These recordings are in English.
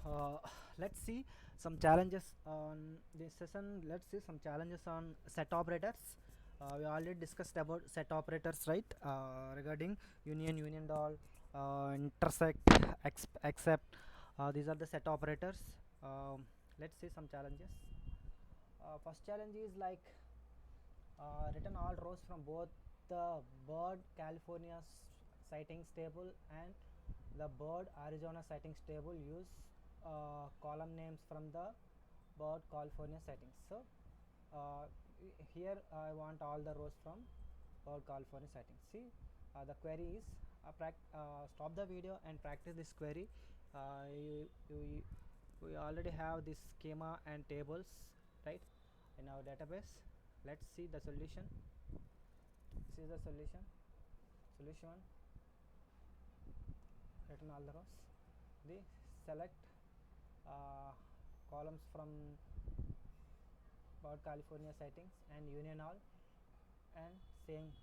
uh, let's see some challenges on this session. Let's see some challenges on set operators. We already discussed about set operators, right? Regarding union doll, intersect, except. These are the set operators. Let's see some challenges. First challenge is like return all rows from both the bird California sightings table and the bird Arizona sightings table. Use column names from the bird California sightings. So uh, here I want all the rows from bird California sightings. See, the query is stop the video and practice this query. We already have this schema and tables, right, in our database. Let's see the solution. This is the solution 1. Return all the rows. The select uh, columns from bird California sightings and union all, and same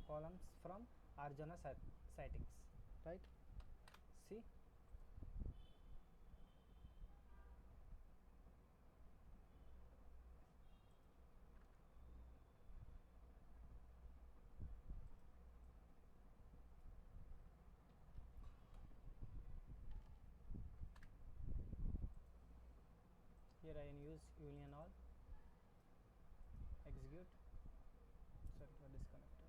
columns from Arizona sightings, right? See, here I use union all, execute. Server disconnected.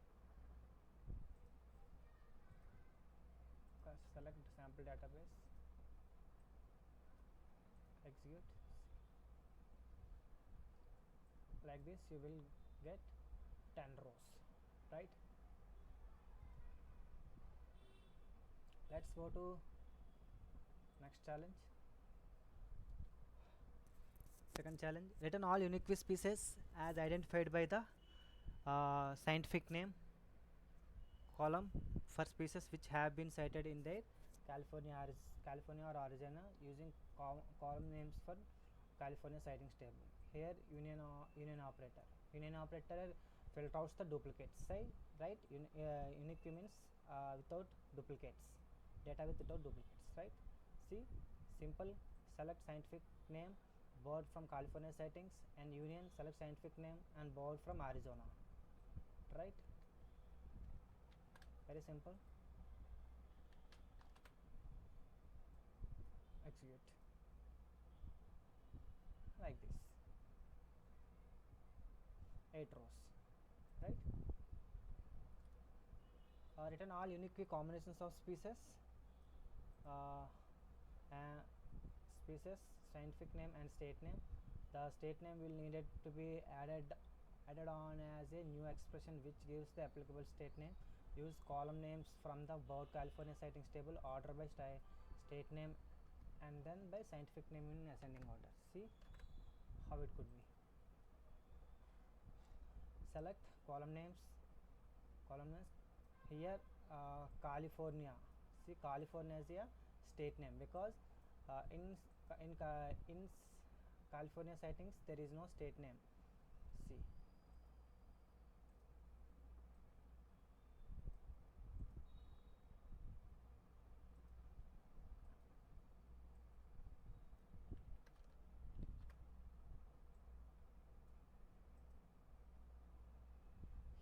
Select sample database, execute. Like this you will get 10 rows, right? Let's go to next challenge. Second challenge, return all unique species as identified by the scientific name column for species which have been cited in their California or Arizona using column names for California sightings table. Here union operator filter out the duplicates, right? Unique means without duplicates, data without duplicates, right? See, simple, select scientific name bird from California sightings and union, select scientific name and bird from Arizona, right? Very simple. Execute like this, 8 rows, right? Return all unique combinations of species, uh, and species, scientific name and state name. The state name will needed to be added on as a new expression which gives the applicable state name. Use column names from the bird California sightings table, order by state name and then by scientific name in ascending order. See how it could be. Select column names, here California. See, California is a state name because in California sightings there is no state name. See,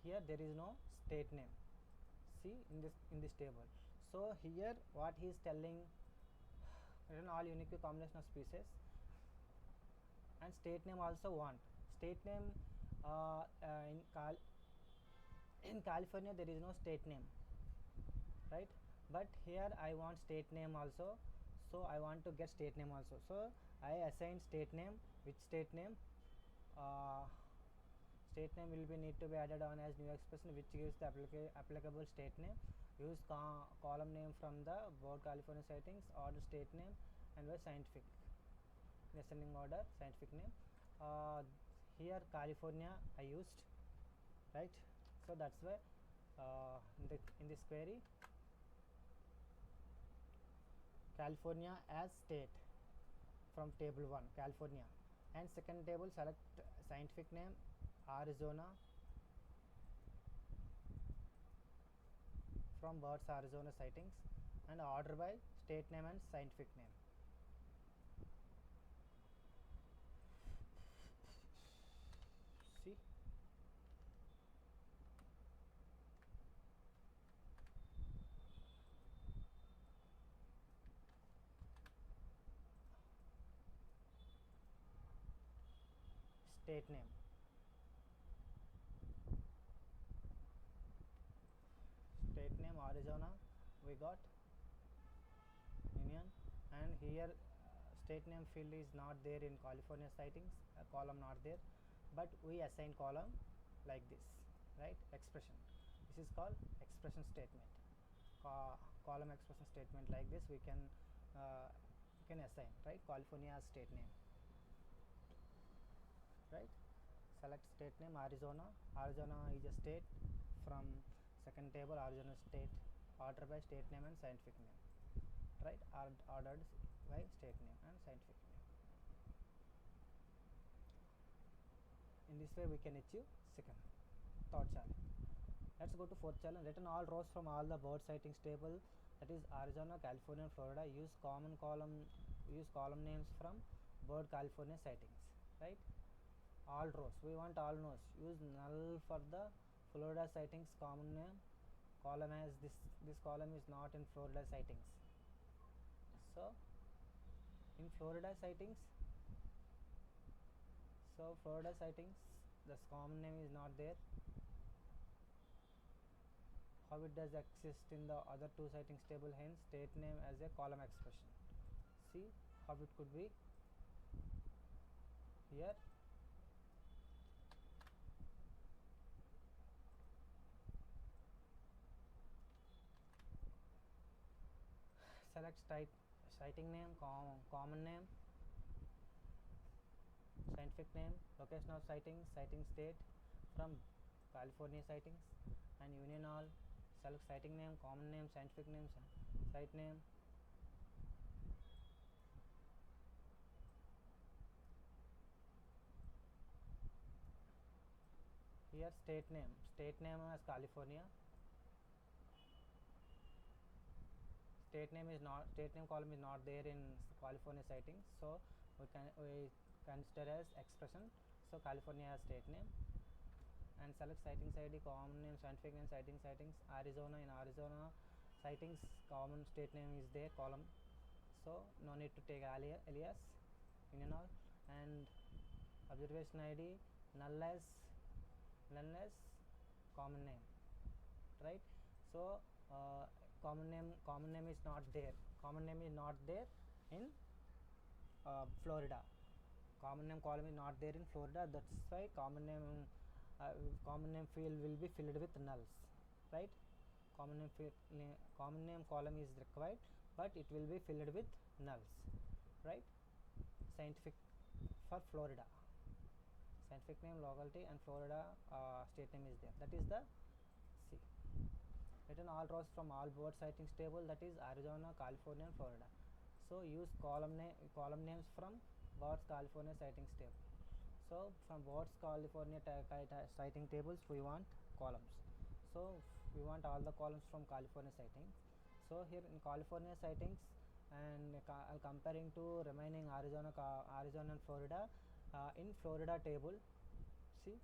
here there is no state name. See, in this table. So here what he is telling, written all unique combination of species and state name also want. State name uh, uh, in Cal in California there is no state name, right? But here I want state name also, so I want to get state name also. So I assign state name. Which state name? Uh, State name will be need to be added on as new expression which gives the applicable state name. Use column name from the board California sightings, order state name and by scientific in ascending order scientific name. Here California I used, right? So that's why in this query California as state from table 1 California, and second table select scientific name Arizona from birds Arizona sightings and order by state name and scientific name. state name. State name Arizona we got union, and here state name field is not there in California sightings, column not there, but we assign column like this, right? Expression, this is called expression statement. Column expression statement like this we can assign, right? California state name, right? Select state name Arizona. Arizona is a state. From second table Arizona state, order by state name and scientific name, right? Ordered by state name and scientific name. In this way we can achieve third challenge. Let's go to fourth challenge. Return all rows from all the bird sightings table, that is Arizona, California, and Florida. Use column names from bird California sightings, right? All rows, we want all rows. Use null for the Florida sightings common name column, as this column is not in Florida sightings. So in Florida sightings, this common name is not there. How it does exist in the other two sightings table? Hence state name as a column expression. See how it could be here. Select sighting name, common name, scientific name, location of sighting state from California sightings, and union all. Select sighting name, common name, scientific name, site name. Here state name as California. State name column is not there in California sightings, so we consider as expression. So California has state name, and select sightings ID, common name, scientific name, sightings Arizona. In Arizona sightings common state name is there column, so no need to take alias, union all, and observation ID null as common name, right? So common name is not there. Common name is not there in Florida. Common name column is not there in Florida. That's why common name field will be filled with nulls, right? Common name column is required, but it will be filled with nulls, right? Scientific for Florida, scientific name, locality, and Florida state name is there. That is the C. Return all rows from all bird sightings table, that is Arizona, California, and Florida. So use column names from birds California sightings table. So from birds California sighting tables we want columns. So we want all the columns from California sightings. So here in California sightings, and comparing to remaining Arizona and Florida, in Florida table, see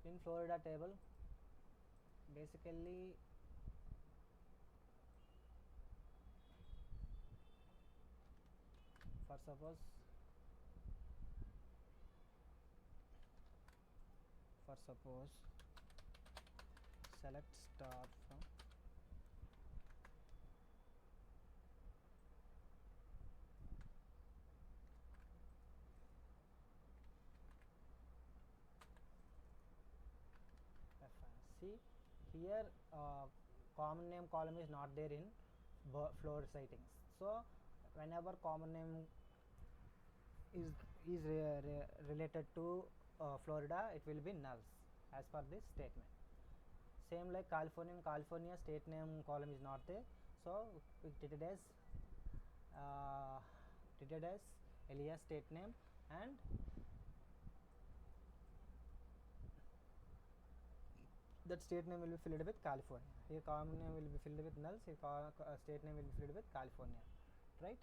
in Florida table basically for suppose select star from see here common name column is not there in Florida sightings. So whenever common name is related to Florida, it will be nulls as per this statement. Same like California state name column is not there, so we treated as alias state name, and that state name will be filled with California. Here common name will be filled with nulls, here state name will be filled with California, right?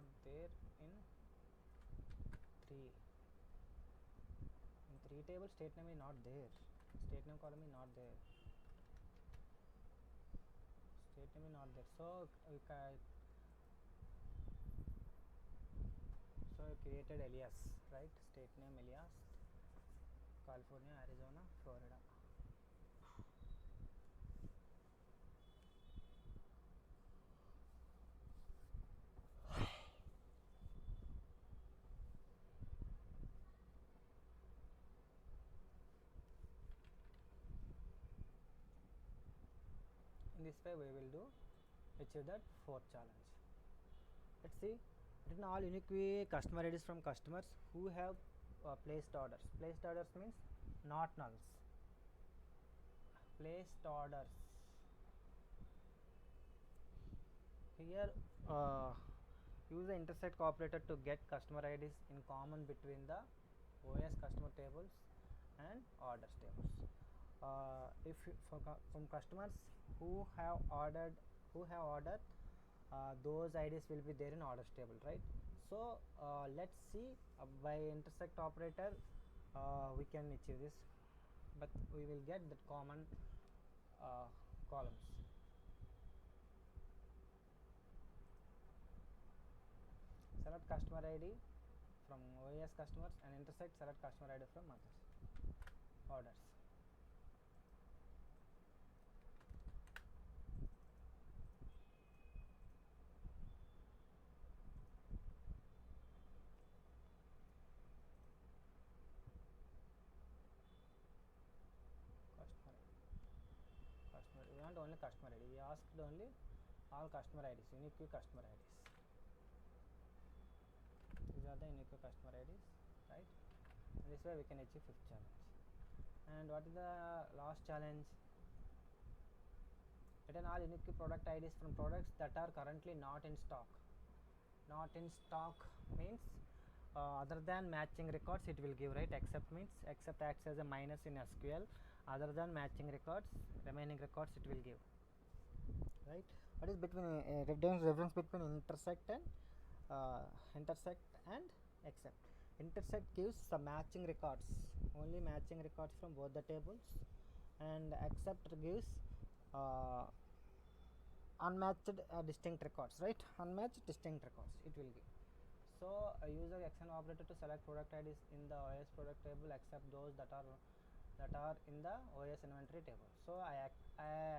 not there in 3. In 3 table state name is not there, state name column is not there, state name is not there. So we created alias, right? State name alias California, Arizona, Florida. In this way we will do achieve that fourth challenge. Let's see. Written all unique customer IDs from customers who have placed orders. Placed orders means not nulls. Placed orders. Here use the intersect operator to get customer IDs in common between the OS customer tables and orders tables. If from customers who have ordered those IDs will be there in orders table, right? So let's see, by intersect operator we can achieve this, but we will get the common columns. Select customer ID from OS customers and intersect select customer ID from others orders. Customer, we want only customer ID. We asked only all customer IDs, unique customer IDs. These are the unique customer IDs, right? And this way we can achieve fifth challenge. And what is the last challenge? Return all unique product IDs from products that are currently not in stock. Not in stock means other than matching records it will give, right? Except means except acts as a minus in SQL. Other than matching records, remaining records it will give, right? What is between reference between intersect and except? Intersect gives the matching records, only matching records from both the tables, and except gives unmatched distinct records, right? Unmatched distinct records it will give. So use the external operator to select product IDs in the OS product table except those that are in the OS inventory table. So I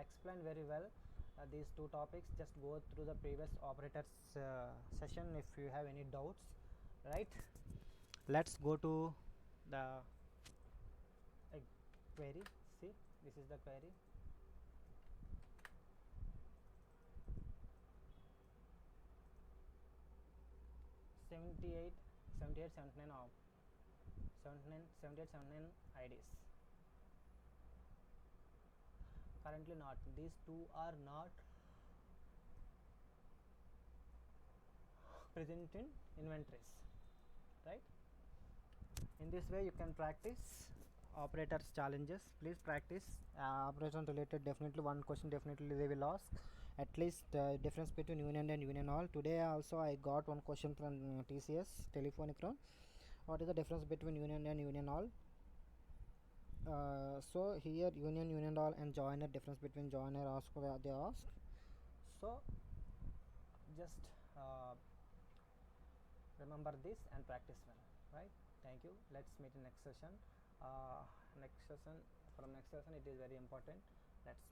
explained very well these two topics. Just go through the previous operators session if you have any doubts, right? Let's go to the query. See, this is the query. Seventy-eight, 79 IDs. Currently not. These two are not present in inventories, right? In this way you can practice operators challenges. Please practice operation related. Definitely one question definitely they will ask, at least difference between union and union all. Today also I got one question from TCS Telefonica. What is the difference between union and union all? So here union all and joiner, difference between joiner ask they ask. So just remember this and practice well, right? Thank you. Let's meet in next session. From next session it is very important. Let's